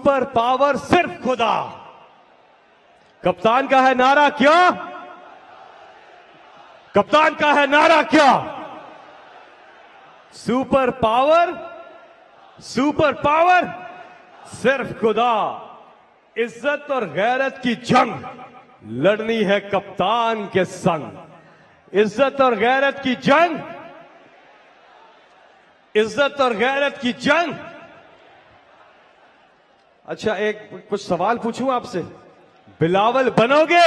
Super power सिर्फ खुदा। कप्तान का है नारा क्या? कप्तान का है नारा क्या? सुपर पावर सिर्फ खुदा। इज्जत और गैरत की जंग लड़नी है कप्तान के संग। इज्जत और गैरत की जंग, इज्जत और गैरत की जंग। अच्छा, एक कुछ सवाल पूछूं आपसे, बिलावल बनोगे?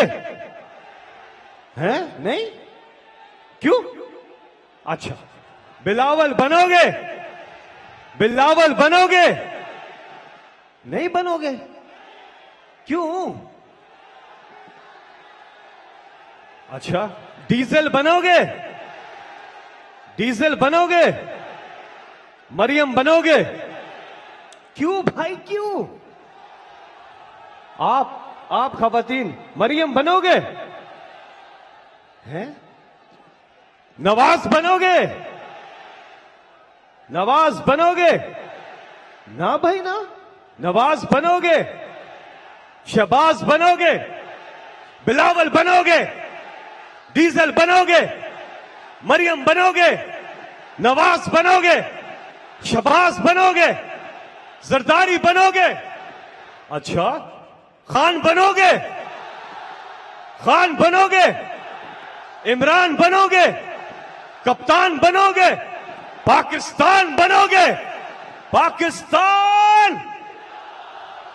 हैं? नहीं? क्यों? अच्छा, बिलावल बनोगे? बिलावल बनोगे? नहीं बनोगे? क्यों? अच्छा, डीजल बनोगे? डीजल बनोगे? मरियम बनोगे? क्यों भाई, क्यों? आप खवातीन मरियम बनोगे? हैं? नवाज बनोगे? नवाज बनोगे? ना भाई ना। नवाज बनोगे? शहबाज बनोगे? बिलावल बनोगे? डीजल बनोगे? मरियम बनोगे? नवाज बनोगे? शहबाज बनोगे? जरदारी बनोगे? अच्छा, खान बनोगे? खान बनोगे? इमरान बनोगे? कप्तान बनोगे? पाकिस्तान बनोगे? पाकिस्तान